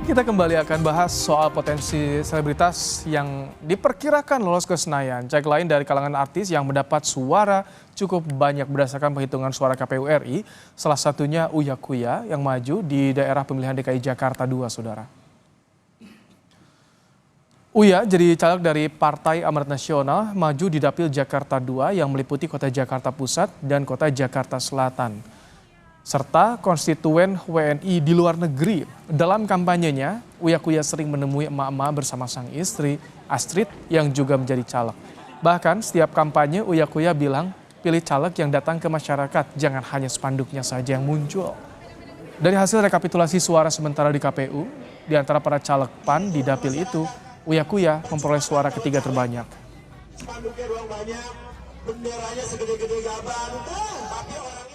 Kita kembali akan bahas soal potensi selebritas yang diperkirakan lolos ke Senayan. Cek lain dari kalangan artis yang mendapat suara cukup banyak berdasarkan perhitungan suara KPU RI. Salah satunya Uya Kuya yang maju di daerah pemilihan DKI Jakarta 2, saudara. Uya jadi caleg dari Partai Amanat Nasional maju di Dapil Jakarta 2 yang meliputi kota Jakarta Pusat dan kota Jakarta Selatan, serta konstituen WNI di luar negeri. Dalam kampanyenya, Uya Kuya sering menemui emak-emak bersama sang istri, Astrid, yang juga menjadi caleg. Bahkan setiap kampanye, Uya Kuya bilang, pilih caleg yang datang ke masyarakat, jangan hanya spanduknya saja yang muncul. Dari hasil rekapitulasi suara sementara di KPU, di antara para caleg PAN di dapil itu, Uya Kuya memperoleh suara ketiga terbanyak. Spanduknya doang banyak, benderanya segede-gede gaban, tapi orangnya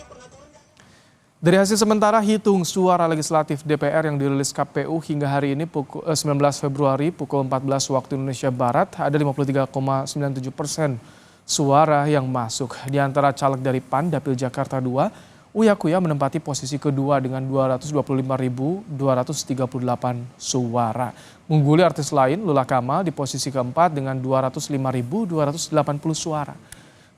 dari hasil sementara hitung suara legislatif DPR yang dirilis KPU hingga hari ini pukul 19 Februari pukul 14 waktu Indonesia Barat, ada 53,97% suara yang masuk. Di antara caleg dari PAN Dapil Jakarta 2, Uya Kuya menempati posisi kedua dengan 225.238 suara. Mengungguli artis lain, Lula Kamal di posisi keempat dengan 205.280 suara.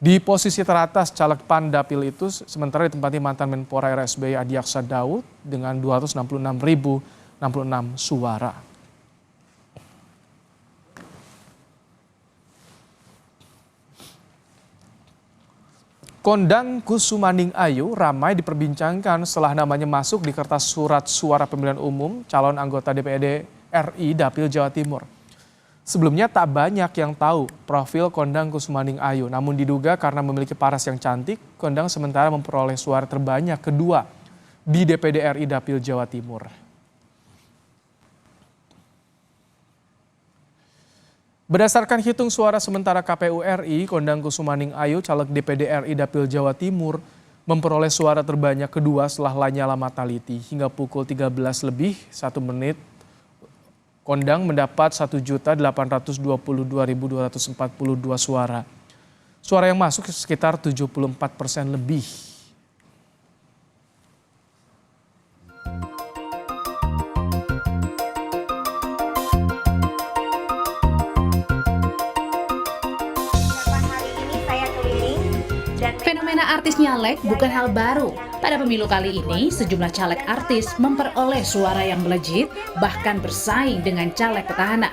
Di posisi teratas caleg PAN Dapil itu sementara ditempati mantan Menpora RSBY Adiaksa Daud dengan 266.066 suara. Kondang Kusumaning Ayu ramai diperbincangkan setelah namanya masuk di kertas surat suara pemilihan umum calon anggota DPRD RI Dapil Jawa Timur. Sebelumnya tak banyak yang tahu profil Kondang Kusumaning Ayu, namun diduga karena memiliki paras yang cantik, Kondang sementara memperoleh suara terbanyak kedua di DPD RI Dapil Jawa Timur. Berdasarkan hitung suara sementara KPU RI, Kondang Kusumaning Ayu, caleg DPD RI Dapil Jawa Timur, memperoleh suara terbanyak kedua setelah Lanyala Mataliti. Hingga pukul 13 lebih 1 menit, Kondang mendapat 1.822.242 suara. Suara yang masuk sekitar 74% lebih. Fenomena artis nyalek bukan hal baru. Pada pemilu kali ini, sejumlah caleg artis memperoleh suara yang melejit, bahkan bersaing dengan caleg petahana.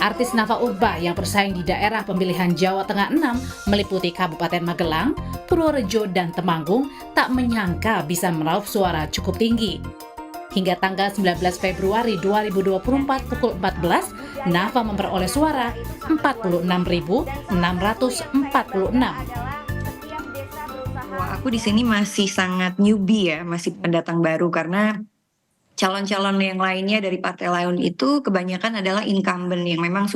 Artis Nafa Urbah yang bersaing di daerah pemilihan Jawa Tengah 6 meliputi Kabupaten Magelang, Purworejo, dan Temanggung tak menyangka bisa meraup suara cukup tinggi. Hingga tanggal 19 Februari 2024 pukul 14, Nafa memperoleh suara 46.646. Aku di sini masih sangat newbie ya, masih pendatang baru karena calon-calon yang lainnya dari partai lain itu kebanyakan adalah incumbent yang memang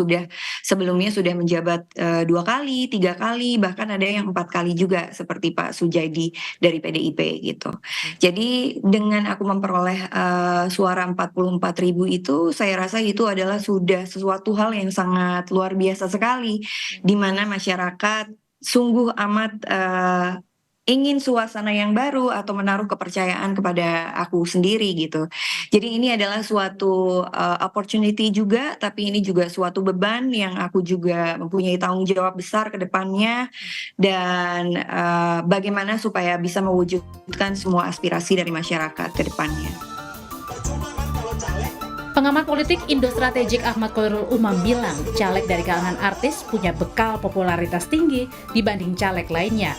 sebelumnya sudah menjabat 2 kali, 3 kali, bahkan ada yang 4 kali juga seperti Pak Sujadi dari PDIP gitu. Jadi dengan aku memperoleh suara 44.000 itu, saya rasa itu adalah sudah sesuatu hal yang sangat luar biasa sekali, di mana masyarakat sungguh amat ingin suasana yang baru atau menaruh kepercayaan kepada aku sendiri gitu. Jadi ini adalah suatu opportunity juga, tapi ini juga suatu beban yang aku juga mempunyai tanggung jawab besar ke depannya, dan bagaimana supaya bisa mewujudkan semua aspirasi dari masyarakat ke depannya. Pengamat politik Indo Strategik Ahmad Khairul Umam bilang caleg dari kalangan artis punya bekal popularitas tinggi dibanding caleg lainnya.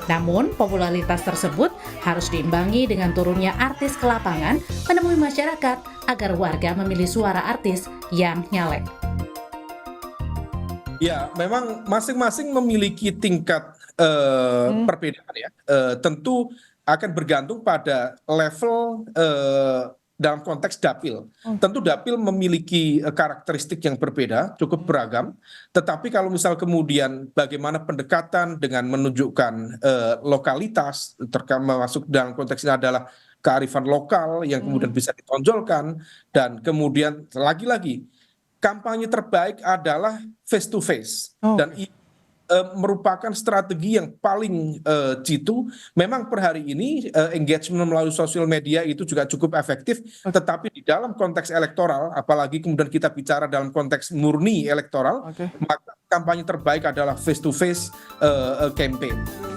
Namun, popularitas tersebut harus diimbangi dengan turunnya artis ke lapangan menemui masyarakat agar warga memilih suara artis yang nyalek. Ya, memang masing-masing memiliki tingkat perbedaan ya. Tentu akan bergantung pada level dalam konteks dapil. Tentu dapil memiliki karakteristik yang berbeda, cukup beragam. Tetapi kalau misal kemudian bagaimana pendekatan dengan menunjukkan lokalitas, termasuk dalam konteks ini adalah kearifan lokal yang kemudian bisa ditonjolkan, dan kemudian lagi-lagi kampanye terbaik adalah face to face, dan merupakan strategi yang paling jitu. Memang per hari ini engagement melalui sosial media itu juga cukup efektif, tetapi di dalam konteks elektoral, apalagi kemudian kita bicara dalam konteks murni elektoral, Oke. maka kampanye terbaik adalah face to face campaign.